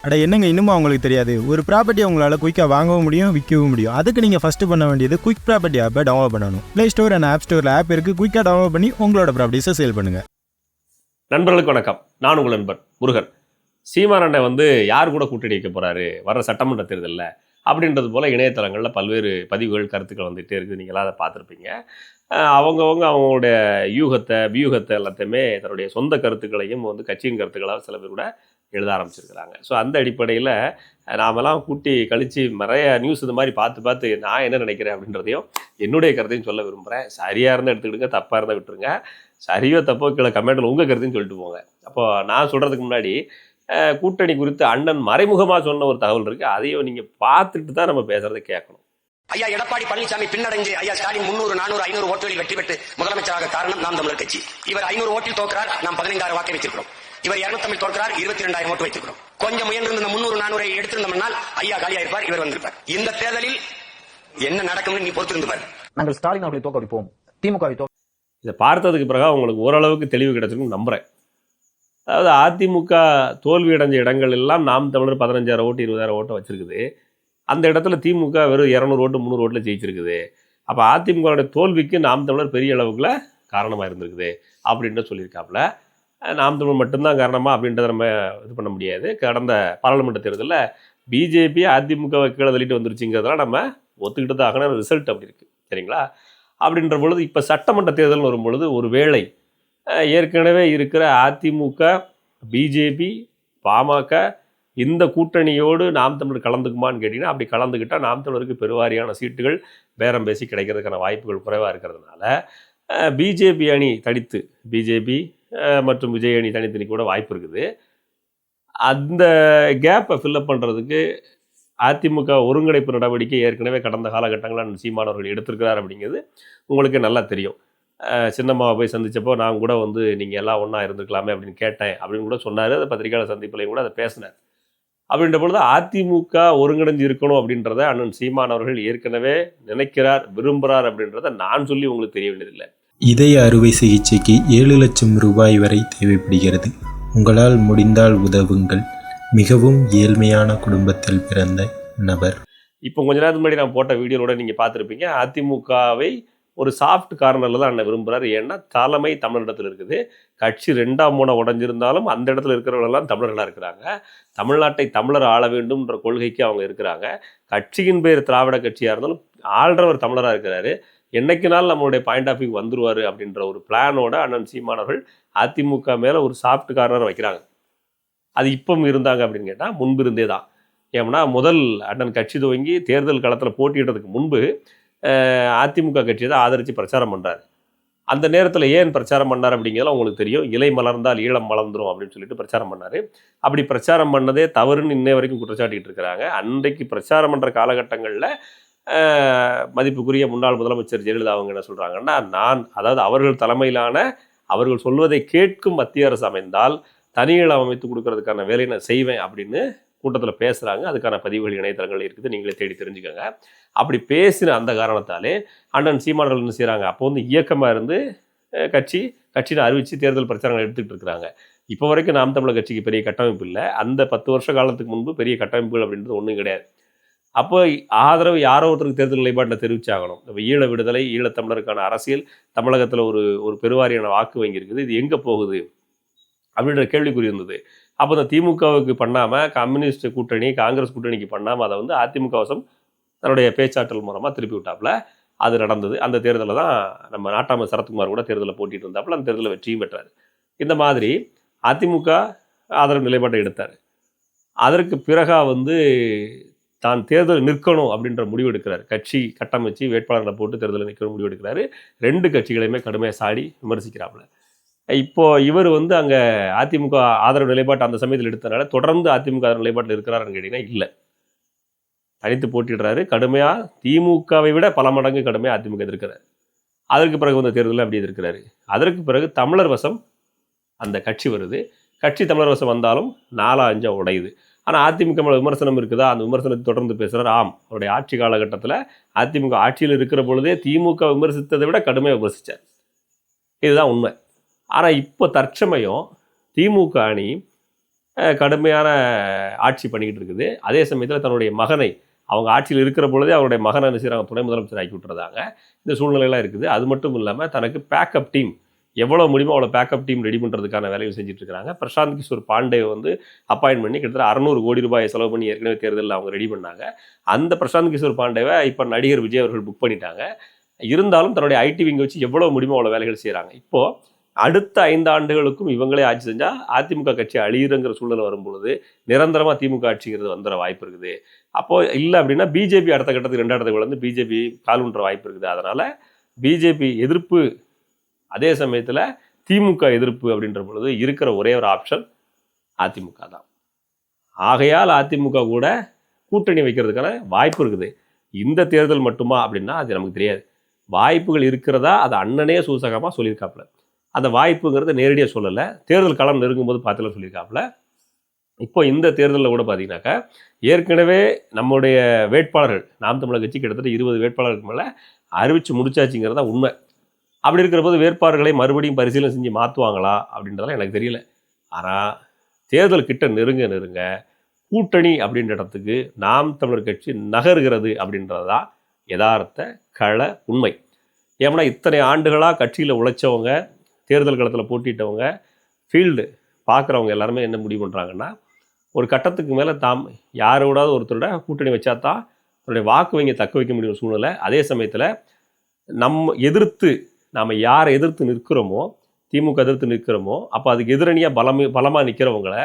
அட என்னங்க இன்னுமா உங்களுக்கு தெரியாது? ஒரு ப்ராப்பர்ட்டி உங்களால் குயிக்காக வாங்கவும் முடியும், விற்கவும் முடியும். அதுக்கு நீங்கள் ஃபஸ்ட்டு பண்ண வேண்டியது குயிக் ப்ராப்பர்ட்டி ஆப்பை டவுன்லோட் பண்ணணும். ப்ளே ஸ்டோர் அண்ட் ஆப் ஸ்டோரில் ஆப் இருக்குது. குயிக்காக டவுன்லோட் பண்ணி உங்களோட ப்ராப்பர்ட்டிஸை சேல் பண்ணுங்கள். நண்பர்களுக்கு வணக்கம். நான் உங்கள் நண்பர் முருகன். சீமான் அண்ணன் யார் கூட கூட்டணி வைக்க போகிறாரு வர சட்டமன்ற தேர்தலில் அப்படின்றது போல் இணையதளங்களில் பல்வேறு பதிவுகள் கருத்துக்கள் வந்துகிட்டே இருக்குது. நீங்களாம் அதை பார்த்துருப்பீங்க. அவங்களுடைய வியூகத்தை எல்லாத்தையுமே தன்னுடைய சொந்த கருத்துக்களையும் கட்சியின் கருத்துக்களாக சில பேர் கூட எழுத ஆரம்பிச்சிருக்கிறாங்க. ஸோ அந்த அடிப்படையில் நாமெல்லாம் கூட்டி கழித்து நிறைய நியூஸ் இது மாதிரி பார்த்து நான் என்ன நினைக்கிறேன் அப்படின்றதையும் என்னுடைய கருத்தையும் சொல்ல விரும்புகிறேன். சரியாக இருந்தால் எடுத்துக்கிடுங்க, தப்பாக இருந்தால் விட்டுருங்க. சரியோ தப்போ கீழே கமெண்ட்டில் உங்கள் கருத்தையும் சொல்லிட்டு போங்க. அப்போது நான் சொல்கிறதுக்கு முன்னாடி கூட்டணி குறித்து அண்ணன் மறைமுகமாக சொன்ன ஒரு தகவல் இருக்குது. அதையும் நீங்கள் பார்த்துட்டு தான் நம்ம பேசுகிறத கேட்கணும். ஐயா எடப்பாடி பழனிசாமி பின்னடைஞ்சு ஐயா ஸ்டாலின் 300, 400, 500 ஓட்டுகளில் வெற்றி பெற்று முதலமைச்சராக காரணம் நாம் தமிழர் கட்சி. இவர் 500 ஓட்டில் தோற்கிறார், நாம் 15,000 வாக்கை வைத்திருக்கிறோம். இவர் 250 தோற்கிறார், 22,000 ஓட்டு வைத்திருக்கிறோம். கொஞ்சம் முயன்றிருந்த 300, 400 எடுத்திருந்தோம்னால் ஐயா காலியா இருப்பார், இவர் வந்திருப்பார். இந்த தேர்தலில் என்ன நடக்கும்னு நீ பொறுத்திருந்து பாரு. நாங்கள் ஸ்டாலின் அவர்களை தோற்கடிப்போம், திமுகவை இதை பார்த்ததுக்கு பிறகு உங்களுக்கு ஓரளவுக்கு தெளிவு கிடைச்சிருக்குன்னு நம்புகிறேன். அதாவது அதிமுக தோல்வி அடைஞ்ச இடங்கள் எல்லாம் நாம் தமிழர் 15,000 ஓட்டு 20,000 ஓட்டை வச்சிருக்குது. அந்த இடத்துல திமுக வெறும் 200 ஓட்டு 300 ஓட்டில் ஜெயிச்சிருக்குது. அப்போ அதிமுகவுடைய தோல்விக்கு நாம் தமிழர் பெரிய அளவுக்குள்ள காரணமாக இருந்திருக்குது அப்படின்னு சொல்லியிருக்காப்புல. நாம் தமிழர் மட்டும்தான் காரணமாக அப்படின்றத நம்ம இது பண்ண முடியாது. கடந்த பாராளுமன்ற தேர்தலில் பிஜேபி அதிமுக கீழே தள்ளிட்டு வந்துருச்சுங்கிறதெல்லாம் நம்ம ஒத்துக்கிட்டு தான் ஆகணும். ரிசல்ட் அப்படி இருக்குது, சரிங்களா? அப்படின்ற பொழுது இப்போ சட்டமன்ற தேர்தல்னு வரும்பொழுது ஒரு வேளை ஏற்கனவே இருக்கிற அதிமுக, பிஜேபி, பாமக இந்த கூட்டணியோடு நாம் தமிழர் கலந்துக்குமான்னு கேட்டிங்கன்னா, அப்படி கலந்துக்கிட்டால் நாம் தமிழருக்கு பெருவாரியான சீட்டுகள் பேரம் பேசி கிடைக்கிறதுக்கான வாய்ப்புகள் குறைவாக இருக்கிறதுனால பிஜேபி அணி தனித்து, பிஜேபி மற்றும் விஜய் அணி தனித்தனி கூட வாய்ப்பு இருக்குது. அந்த கேப்பை ஃபில்லப் பண்ணுறதுக்கு அதிமுக ஒருங்கிணைப்பு நடவடிக்கை ஏற்கனவே கடந்த காலகட்டங்களில் சீமானவர்கள் எடுத்திருக்கிறார் அப்படிங்கிறது உங்களுக்கு நல்லா தெரியும். சின்னம்மாவை போய் சந்தித்தப்போ நான் கூட நீங்கள் எல்லாம் ஒன்றா இருந்துக்கலாமே அப்படின்னு கேட்டேன் அப்படின்னு கூட சொன்னார். அந்த பத்திரிகையாளர் சந்திப்பிலையும் கூட அதை பேசினார். அப்படின்ற பொழுது அதிமுக ஒருங்கிணைஞ்சு இருக்கணும் அப்படின்றத அண்ணன் சீமான் அவர்கள் ஏற்கனவே நினைக்கிறார், விரும்புகிறார் அப்படின்றத நான் சொல்லி உங்களுக்கு தெரிய வேண்டியதில்லை. இதய அறுவை சிகிச்சைக்கு 7 லட்சம் ரூபாய் வரை தேவைப்படுகிறது. உங்களால் முடிந்தால் உதவுங்கள். மிகவும் ஏழ்மையான குடும்பத்தில் பிறந்த நபர். இப்போ கொஞ்ச நேரத்துக்கு முன்னாடி நான் போட்ட வீடியோவோட நீங்கள் பார்த்துருப்பீங்க. அதிமுகவை ஒரு சாஃப்ட் கார்னரில் தான் அண்ணன் விரும்புகிறார். ஏன்னா தலைமை தமிழரிடத்தில் இருக்குது. கட்சி 2ஆம் மூணை உடஞ்சிருந்தாலும் அந்த இடத்துல இருக்கிறவர்களெல்லாம் தமிழர்களாக இருக்கிறாங்க. தமிழ்நாட்டை தமிழர் ஆள வேண்டும்ன்ற கொள்கைக்கு அவங்க இருக்கிறாங்க. கட்சியின் பேர் திராவிட கட்சியாக இருந்தாலும் ஆள்றவர் தமிழராக இருக்கிறாரு. என்னைக்குனாலும் நம்மளுடைய பாயிண்ட் ஆஃப் வியூ வந்துருவார் அப்படின்ற ஒரு பிளானோட அண்ணன் சீமானவர்கள் அதிமுக மேலே ஒரு சாஃப்ட் கார்னர் வைக்கிறாங்க. அது இப்பவும் இருந்தாங்க அப்படின்னு கேட்டால் முன்பு இருந்தே தான். ஏன்னா முதல் அண்ணன் கட்சி துவங்கி தேர்தல் களத்தில் போட்டியிடுறதுக்கு முன்பு அதிமுக கட்சியை தான் ஆதரித்து பிரச்சாரம் பண்ணுறாரு. அந்த நேரத்தில் ஏன் பிரச்சாரம் பண்ணார் அப்படிங்கிறதுலாம் உங்களுக்கு தெரியும். இலை மலர்ந்தால் ஈழம் மலர்ந்துடும் அப்படின்னு சொல்லிட்டு பிரச்சாரம் பண்ணார். அப்படி பிரச்சாரம் பண்ணதே தவறுன்னு இன்னை வரைக்கும் குற்றச்சாட்டிகிட்டு இருக்கிறாங்க. அன்றைக்கு பிரச்சாரம் பண்ணுற காலகட்டங்களில் மதிப்புக்குரிய முன்னாள் முதலமைச்சர் ஜெயலலிதா அவங்க என்ன சொல்கிறாங்கன்னா, அதாவது அவர்கள் தலைமையிலான அவர்கள் சொல்வதை கேட்கும் மத்திய அரசு அமைந்தால் தனியீழம் அமைத்து கொடுக்கறதுக்கான வேலையை நான் செய்வேன் அப்படின்னு கூட்டத்தில் பேசுகிறாங்க. அதுக்கான பதிவுகள் இணையதளங்கள் இருக்குது, நீங்களே தேடி தெரிஞ்சுக்கோங்க. அப்படி பேசின அந்த காரணத்தாலே அண்ணன் சீமானவர்கள் என்ன செய்கிறாங்க, அப்போ இயக்கமாக இருந்து கட்சின்னு அறிவித்து தேர்தல் பிரச்சாரங்கள் எடுத்துகிட்டு இருக்கிறாங்க. இப்போ வரைக்கும் நாம் தமிழர் கட்சிக்கு பெரிய கட்டமைப்பு இல்லை. அந்த 10 வருஷ காலத்துக்கு முன்பு பெரிய கட்டமைப்புகள் அப்படின்றது ஒன்றும் கிடையாது. அப்போ ஆதரவு யாரோ ஒருத்தருக்கு தேர்தல் நிலைப்பாட்டில் தெரிவிச்சாகணும். இப்போ ஈழ விடுதலை, ஈழத்தமிழருக்கான அரசியல் தமிழகத்தில் ஒரு பெருவாரியான வாக்கு வங்கி இருக்குது. இது எங்கே போகுது அப்படின்ற கேள்விக்குறி இருந்தது. அப்போ இந்த திமுகவுக்கு பண்ணாமல் கம்யூனிஸ்ட் கூட்டணி, காங்கிரஸ் கூட்டணிக்கு பண்ணாமல் அதை அதிமுக வசம் தன்னுடைய பேச்சாற்றல் மூலமாக திருப்பி விட்டாப்புல. அது நடந்தது. அந்த தேர்தலில் தான் நம்ம நாட்டாம சரத்குமார் கூட தேர்தலில் போட்டிட்டு இருந்தாப்புல. அந்த தேர்தலில் வெற்றியும் பெற்றார். இந்த மாதிரி அதிமுக ஆதரவு நிலைப்பாட்டை எடுத்தார். அதற்கு பிறகா தான் தேர்தல் நிற்கணும் அப்படின்ற முடிவு எடுக்கிறார். கட்சி கட்டமைச்சு வேட்பாளர்களை போட்டு தேர்தலில் நிற்கணும் முடிவு எடுக்கிறாரு. 2 கட்சிகளையுமே கடுமையாக சாடி விமர்சிக்கிறாப்புல. இப்போது இவர் அங்கே அதிமுக ஆதரவு நிலைப்பாட்டு அந்த சமயத்தில் எடுத்தனால தொடர்ந்து அதிமுக ஆதரவு நிலைப்பாட்டில் இருக்கிறாருன்னு கேட்டிங்கன்னா இல்லை, தனித்து போட்டிடுறாரு. கடுமையாக திமுகவை விட பல மடங்கு கடுமையாக அதிமுக எதிர்க்கிறார். அதற்கு பிறகு தேர்தலில் அப்படி எதிர்க்கிறாரு. அதற்கு பிறகு தமிழர் வசம் அந்த கட்சி வருது. கட்சி தமிழர் வசம் வந்தாலும் 4-5 உடையுது. ஆனால் அதிமுக மேலே விமர்சனம் இருக்குதா, அந்த விமர்சனத்தை தொடர்ந்து பேசுகிறார். அவருடைய ஆட்சி காலகட்டத்தில் அதிமுக ஆட்சியில் இருக்கிற பொழுதே திமுக விமர்சித்ததை விட கடுமையாக விமர்சித்தார். இதுதான் உண்மை. ஆனால் இப்போ தற்சமயம் திமுக அணி கடுமையான ஆட்சி பண்ணிக்கிட்டு இருக்குது. அதே சமயத்தில் தன்னுடைய மகனை அவங்க ஆட்சியில் இருக்கிற பொழுதே அவருடைய மகனை என்ன செய்கிறாங்க, துணை முதலமைச்சர் ஆக்கி விட்டுறதாங்க. இந்த சூழ்நிலையெல்லாம் இருக்குது. அது மட்டும் இல்லாமல் தனக்கு பேக்கப் டீம் எவ்வளோ முடியுமோ அவ்வளோ பேக்கப் டீம் ரெடி பண்ணுறதுக்கான வேலைகள் செஞ்சுட்டு இருக்காங்க. பிரசாந்த் கிஷோர் பாண்டே வந்து அப்பாயின்ட் பண்ணி கிட்டத்தட்ட 600 கோடி ரூபாய் செலவு பண்ணி ஏற்கனவே தேர்தலில் அவங்க ரெடி பண்ணாங்க. அந்த பிரசாந்த் கிஷோர் பாண்டேவை இப்போ நடிகர் விஜய் அவர்கள் புக் பண்ணிட்டாங்க. இருந்தாலும் தன்னுடைய ஐடி விங்கை வச்சு எவ்வளோ முடியுமோ அவ்வளோ வேலைகள் செய்கிறாங்க. இப்போது அடுத்த 5 ஆண்டுகளுக்கும் இவங்களே ஆட்சி செஞ்சால் அதிமுக கட்சி அழியுங்கிற சூழ்நிலை வரும்பொழுது நிரந்தரமாக திமுக ஆட்சிங்கிறது வந்துட வாய்ப்பு இருக்குது. அப்போது இல்லை அப்படின்னா பிஜேபி அடுத்த கட்டத்துக்கு 2 இடத்துக்கு வந்து பிஜேபி கால்வுன்ற வாய்ப்பு இருக்குது. அதனால் பிஜேபி எதிர்ப்பு, அதே சமயத்தில் திமுக எதிர்ப்பு அப்படின்ற பொழுது இருக்கிற ஒரே ஒரு ஆப்ஷன் அதிமுக தான். ஆகையால் அதிமுக கூட கூட்டணி வைக்கிறதுக்கான வாய்ப்பு இருக்குது. இந்த தேர்தல் மட்டுமா அப்படின்னா அது நமக்கு தெரியாது. வாய்ப்புகள் இருக்கிறதா அது அண்ணனே சூசகமாக சொல்லியிருக்காப்புல. அந்த வாய்ப்புங்கிறத நேரடியாக சொல்லலை, தேர்தல் களம் நெருங்கும்போது பார்த்துல சொல்லியிருக்காப்புல. இப்போ இந்த தேர்தலில் கூட பார்த்தீங்கன்னாக்கா ஏற்கனவே நம்முடைய வேட்பாளர்கள் நாம் தமிழர் கட்சி கிட்டத்தட்ட 20 வேட்பாளர்களுக்கு மேலே அறிவித்து முடிச்சாச்சுங்கிறதா உண்மை. அப்படி இருக்கிற போது வேட்பாளர்களை மறுபடியும் பரிசீலனை செஞ்சு மாற்றுவாங்களா அப்படின்றதெல்லாம் எனக்கு தெரியல. ஆனால் தேர்தல் கிட்ட நெருங்க கூட்டணி அப்படின்ற இடத்துக்கு நாம் தமிழர் கட்சி நகர்கிறது அப்படின்றது தான் யதார்த்த கள உண்மை. ஏன்னா இத்தனை ஆண்டுகளாக கட்சியில் உழைச்சவங்க, தேர்தல் களத்தில் போட்டிட்டவங்க, ஃபீல்டு பார்க்குறவங்க எல்லாருமே என்ன முடிவு பண்ணுறாங்கன்னா, ஒரு கட்டத்துக்கு மேலே தாம் யாரோடாவது ஒருத்தரோட கூட்டணி வச்சா தான் தன்னுடைய வாக்கு வங்கி தக்க வைக்க முடியும் சூழ்நிலை. அதே சமயத்தில் நாம் யாரை எதிர்த்து நிற்கிறோமோ, திமுக எதிர்த்து நிற்கிறோமோ, அப்போ அதுக்கு எதிரணியாக பலமாக நிற்கிறவங்களை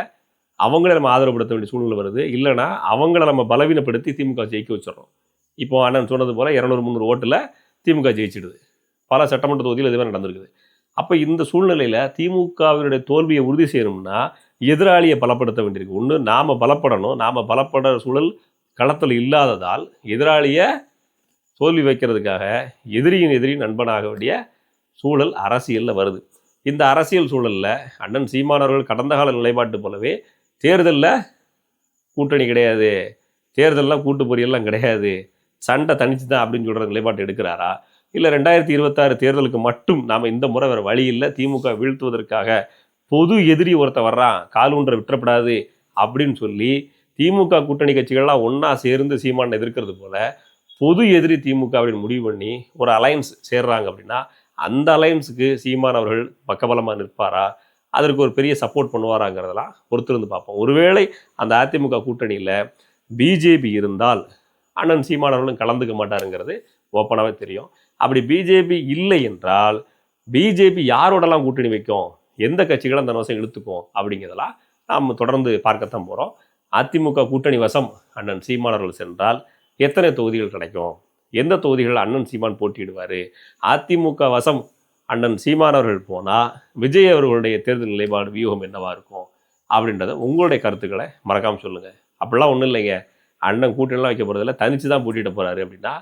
அவங்கள நம்ம ஆதரவுப்படுத்த வேண்டிய சூழ்நிலை வருது. இல்லைனா அவங்கள நம்ம பலவீனப்படுத்தி திமுக ஜெயிக்க வச்சிடறோம். இப்போ அண்ணன் சொன்னது போல் 200-300 ஓட்டில் திமுக ஜெயிச்சிடுது. பல சட்டமன்ற தொகுதியில் இதுவே நடந்திருக்குது. அப்போ இந்த சூழ்நிலையில் திமுகவினுடைய தோல்வியை உறுதி செய்யணும்னா எதிராளியை பலப்படுத்த வேண்டியிருக்கு. ஒன்று நாம் பலப்படணும். நாம் பலப்படுற சூழல் களத்தில் இல்லாததால் எதிராளியை தோல்வி வைக்கிறதுக்காக எதிரியின் எதிரி நண்பனாக வேண்டிய சூழல் அரசியலில் வருது. இந்த அரசியல் சூழலில் அண்ணன் சீமானவர்கள் கடந்த கால நிலைப்பாட்டு போலவே தேர்தலில் கூட்டணி கிடையாது, தேர்தலெலாம் கூட்டு பொரியெல்லாம் கிடையாது, சண்டை தனிச்சு தான் அப்படின்னு சொல்கிற நிலைப்பாட்டு எடுக்கிறாரா? இல்லை 2026 தேர்தலுக்கு மட்டும் நாம் இந்த முறை வேறு வழி இல்லை, திமுக வீழ்த்துவதற்காக பொது எதிரி ஒருத்த வர்றான், காலூன்ற விட்டுறப்படாது அப்படின்னு சொல்லி திமுக கூட்டணி கட்சிகள்லாம் ஒன்றா சேர்ந்து சீமானை எதிர்க்கிறது போல் பொது எதிரி திமுக அப்படின்னு முடிவு பண்ணி ஒரு அலையன்ஸ் சேர்றாங்க அப்படின்னா அந்த அலையன்ஸுக்கு சீமான் அவர்கள் பக்கபலமாக நிற்பாரா, அதற்கு ஒரு பெரிய சப்போர்ட் பண்ணுவாராங்கிறதெல்லாம் பொறுத்திருந்து பார்ப்போம். ஒருவேளை அந்த அதிமுக கூட்டணியில் பிஜேபி இருந்தால் அண்ணன் சீமான் அவர்களும் கலந்துக்க மாட்டாருங்கிறது ஓப்பனாகவே தெரியும். அப்படி பிஜேபி இல்லை என்றால் பிஜேபி யாரோடலாம் கூட்டணி வைக்கும், எந்த கட்சிகளை அந்த வருஷம் இழுத்துக்கும் அப்படிங்கிறதெல்லாம் நாம் தொடர்ந்து பார்க்கத்தான் போகிறோம். அதிமுக கூட்டணி வசம் அண்ணன் சீமான் அவர்கள் சென்றால் எத்தனை தொகுதிகள் கிடைக்கும், எந்த தொகுதிகள் அண்ணன் சீமான் போட்டியிடுவார், அதிமுக வசம் அண்ணன் சீமான் அவர்கள் போனால் விஜய் அவர்களுடைய தேர்தல் நிலைப்பாடு வியூகம் என்னவாக இருக்கும் அப்படின்றத உங்களுடைய கருத்துக்களை மறக்காமல் சொல்லுங்கள். அப்படிலாம் ஒன்றும் இல்லைங்க, அண்ணன் கூட்டணிலாம் வைக்க போகிறதில்ல, தனித்து தான் போட்டியிட போகிறாரு அப்படின்னா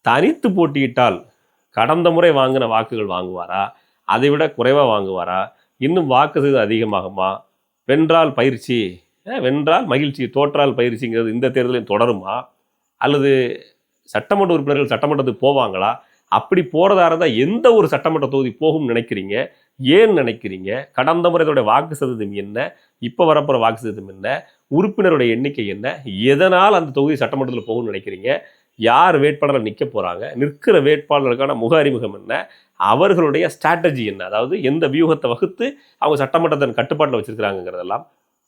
தனித்து போட்டியிட்டால் கடந்த முறை வாங்கின வாக்குகள் வாங்குவாரா, அதை விட குறைவாக வாங்குவாரா, இன்னும் வாக்கு சதவீதம் அதிகமாகுமா, வென்றால் பயிற்சி, வென்றால் மகிழ்ச்சி, தோற்றால் பயிற்சிங்கிறது இந்த தேர்தலில் தொடருமா, அல்லது சட்டமன்ற உறுப்பினர்கள் சட்டமன்றத்துக்கு போவாங்களா, அப்படி போகிறதா இருந்தால் எந்த ஒரு சட்டமன்ற தொகுதி போகும்னு நினைக்கிறீங்க, ஏன் நினைக்கிறீங்க, கடந்த முறையோட வாக்கு சதவீதம் என்ன, இப்போ வரப்போகிற வாக்கு சதவீதம் என்ன, உறுப்பினருடைய எண்ணிக்கை என்ன, எதனால் அந்த தொகுதி சட்டமன்றத்தில் போகும்னு நினைக்கிறீங்க, யார் வேட்பாளர்கள் நிற்க போகிறாங்க, நிற்கிற வேட்பாளர்களுக்கான முக அறிமுகம் என்ன, அவர்களுடைய ஸ்ட்ராட்டஜி என்ன, அதாவது எந்த வியூகத்தை வகுத்து அவங்க சட்டமன்றத்தின் கட்டுப்பாட்டில் வச்சுருக்கிறாங்கிறதெல்லாம்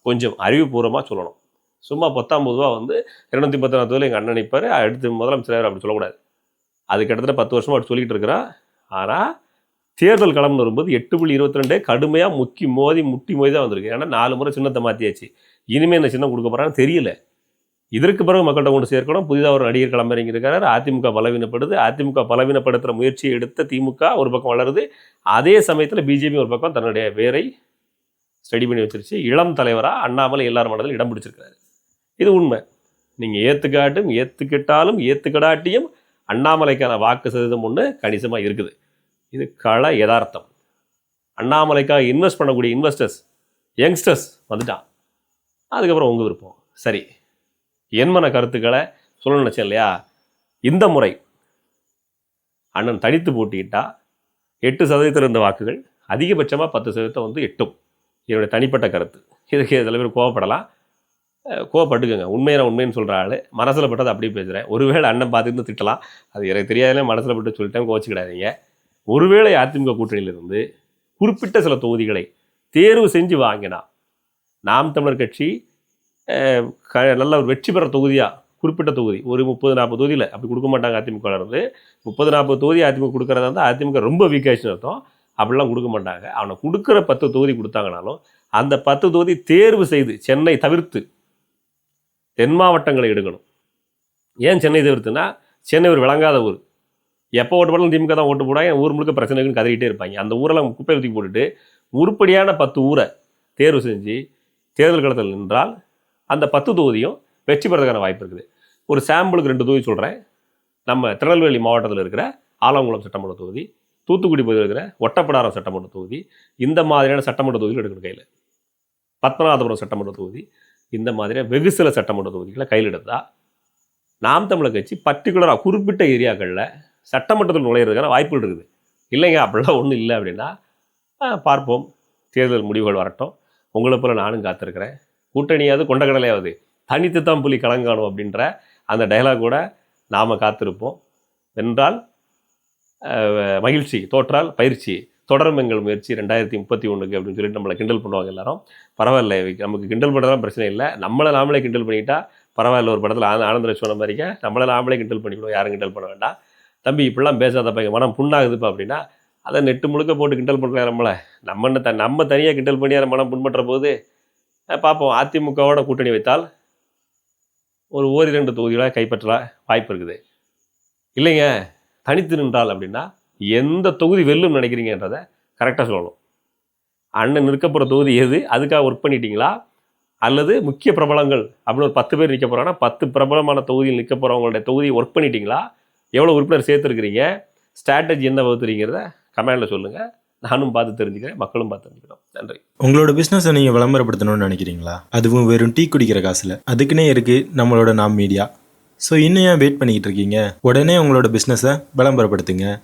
கொஞ்சம் அறிவுபூர்வமாக சொல்லணும். சும்மா 19 வந்து 214 எங்கள் அண்ணன் நிற்பார், அடுத்து முதலமைச்சர் அப்படி சொல்லக்கூடாது. அது கிட்டத்தட்ட 10 வருஷமாக அப்படி சொல்லிகிட்டு இருக்கிறான். ஆனால் தேர்தல் களம்னு வரும்போது 8.22 கடுமையாக முட்டி மோதி தான் வந்திருக்கு. ஏன்னா 4 முறை சின்னத்தை மாற்றியாச்சு. இனிமேல் இந்த சின்னம் கொடுக்க போகிறான்னு தெரியல. இதற்கு பிறகு மக்கள்கிட்ட கொண்டு சேர்க்கணும். புதிதாக ஒரு நடிகர் களமிறங்கியிருக்கிறார். அதிமுக பலவீனப்படுது. அதிமுக பலவீனப்படுத்துகிற முயற்சியை எடுத்த திமுக ஒரு பக்கம் வளருது. அதே சமயத்தில் பிஜேபி ஒரு பக்கம் தன்னுடைய வேரை ஸ்டடி பண்ணி வச்சிருச்சு. இளம் தலைவராக அண்ணாமலை எல்லார் மனதில் இடம் பிடிச்சிருக்கிறாரு. இது உண்மை. நீங்கள் ஏற்றுக்கிட்டாலும் ஏற்றுக்கிடாட்டியும் அண்ணாமலைக்கான வாக்கு சதவீதம் ஒன்று கணிசமாக இருக்குது. இது கள யதார்த்தம். அண்ணாமலைக்காக இன்வெஸ்ட் பண்ணக்கூடிய யங்ஸ்டர்ஸ் வந்துட்டான். அதுக்கப்புறம் உங்கள் விருப்பம். சரி, என்மன கருத்துக்களை சொல்ல நினச்சேன் இல்லையா? இந்த முறை அண்ணன் தனித்து போட்டியிட்டா 8% இருந்த வாக்குகள் அதிகபட்சமாக 10% வந்து எட்டும். என்னுடைய தனிப்பட்ட கருத்து. இதுக்கு சில பேர் கோவப்படலாம், கோவப்பட்டுக்கோங்க. உண்மைன்னு சொல்கிற ஆள் மனசில் பட்டதை அப்படியே பேசுகிறேன். ஒருவேளை அண்ணன் பார்த்துட்டு திட்டலாம், அது எனக்கு தெரியாதுல மனசில் பட்டு சொல்லிட்டேன், கோச்சிக்கிடாதீங்க. ஒருவேளை அதிமுக கூட்டணியிலிருந்து குறிப்பிட்ட சில தொகுதிகளை தேர்வு செஞ்சு வாங்கினா நாம் தமிழர் கட்சி நல்ல ஒரு வெற்றி பெற தொகுதியாக குறிப்பிட்ட தொகுதி ஒரு 30-40 தொகுதியில் அப்படி கொடுக்க மாட்டாங்க. அதிமுக இருந்து 30-40 தொகுதி அதிமுக கொடுக்குறதா இருந்தால் அதிமுக ரொம்ப வீக்காகிடுச்சுன்னு அர்த்தம். அப்படிலாம் கொடுக்க மாட்டாங்க. அவனை கொடுக்குற 10 தொகுதி கொடுத்தாங்கனாலும் அந்த 10 தொகுதி தேர்வு செய்து சென்னை தவிர்த்து தென் மாவட்டங்களை எடுக்கணும். ஏன் சென்னை தவிர்த்துனா, சென்னை ஒரு விளங்காத ஊர். எப்போ ஓட்டு போட்டாலும் திமுக தான் ஓட்டு போடாங்க, ஊர் முழுக்க பிரச்சனைக்குன்னு கதறிட்டே இருப்பாங்க. அந்த ஊரெல்லாம் குப்பை ஊற்றி போட்டுட்டு உருப்படியான 10 ஊரை தேர்வு செஞ்சு தேர்தல் களத்தில் நின்றால் அந்த 10 தொகுதியும் வெற்றி பெறதுக்கான வாய்ப்பு இருக்குது. ஒரு சாம்பிளுக்கு 2 தொகுதி சொல்கிறேன். நம்ம திருநெல்வேலி மாவட்டத்தில் இருக்கிற ஆலங்குளம் சட்டமன்ற தொகுதி, தூத்துக்குடி பகுதியில் இருக்கிற ஒட்டப்பிடாரம் சட்டமன்ற தொகுதி, இந்த மாதிரியான சட்டமன்ற தொகுதிகள் எடுக்கணும் கையில். பத்மநாபபுரம் சட்டமன்ற தொகுதி, இந்த மாதிரியாக வெகு சில சட்டமன்ற தொகுதிகளை கையில் எடுத்தால் நாம் தமிழர் கட்சி பர்டிகுலராக குறிப்பிட்ட ஏரியாக்களில் சட்டமன்றத்தில் நுழையிறதுக்கான வாய்ப்புகள் இருக்குது. இல்லைங்க அப்படிலாம் ஒன்றும் இல்லை அப்படின்னா பார்ப்போம், தேர்தல் முடிவுகள் வரட்டும். உங்களை போல் நானும் காத்திருக்கிறேன். கூட்டணியாவது கொண்டக்கடலையாவது தனித்து தான் புலி கலங்காணும் அப்படின்ற அந்த டைலாக் கூட நாம் காத்திருப்போம். வென்றால் மகிழ்ச்சி, தோற்றால் பயிற்சி, தொடரும் எங்கள் முயற்சி 2031 அப்படின்னு சொல்லிட்டு நம்மளை கிண்டல் பண்ணுவாங்க எல்லாரும். பரவாயில்ல, நமக்கு கிண்டல் பண்ணுறதுலாம் பிரச்சனை இல்லை. நம்மளை நாமளே கிண்டல் பண்ணிக்கிட்டா பரவாயில்ல. ஒரு படத்தில் ஆனந்தராஜ் சொன்ன மாதிரிக்க நம்மளை நாமளே கிண்டல் பண்ணிவிடுவோம், யாரும் கிண்டல் பண்ண வேண்டாம். தம்பி இப்படிலாம் பேசாதப்பா, எங்கள் மனம் புண்ணாகுதுப்பா அப்படின்னா அதை நெட்டு முழுக்க போட்டு கிண்டல் பண்ணுறேன். நம்ம தனியாக கிண்டல் பண்ணி அதை மனம் புண்பற்ற போது பார்ப்போம். அதிமுகவோட கூட்டணி வைத்தால் ஒரு 1-2 தொகுதிகளாக கைப்பற்ற வாய்ப்பு இருக்குது. இல்லைங்க தனித்து நின்றால் அப்படின்னா எந்த தொகுதி வெல்லும் நினைக்கிறீங்கன்றதை கரெக்டாக சொல்லணும். அண்ணன் நிற்கப்படுற தொகுதி எது, அதுக்காக ஒர்க் பண்ணிட்டீங்களா, அல்லது முக்கிய பிரபலங்கள் அப்படின்னு ஒரு 10 பேர் நிற்க போகிறாங்கன்னா 10 பிரபலமான தொகுதியில் நிற்க போகிறவங்களுடைய தொகுதியை ஒர்க் பண்ணிட்டீங்களா, எவ்வளோ உறுப்பினர் சேர்த்துருக்கிறீங்க, ஸ்ட்ராட்டஜி என்ன வகுத்துறீங்கிறத கமெண்டில் சொல்லுங்கள். நானும் பார்த்து தெரிஞ்சுக்கிறேன், மக்களும் பார்த்து தெரிஞ்சுக்கிறோம். நன்றி. உங்களோட பிஸ்னஸை நீங்கள் விளம்பரப்படுத்தணும்னு நினைக்கிறீங்களா? அதுவும் வெறும் டீ குடிக்கிற காசில். அதுக்குன்னே இருக்குது நம்மளோட நாம் மீடியா. ஸோ இன்னும் ஏன் வெயிட் பண்ணிக்கிட்டு இருக்கீங்க? உடனே உங்களோட பிஸ்னஸை விளம்பரப்படுத்துங்க.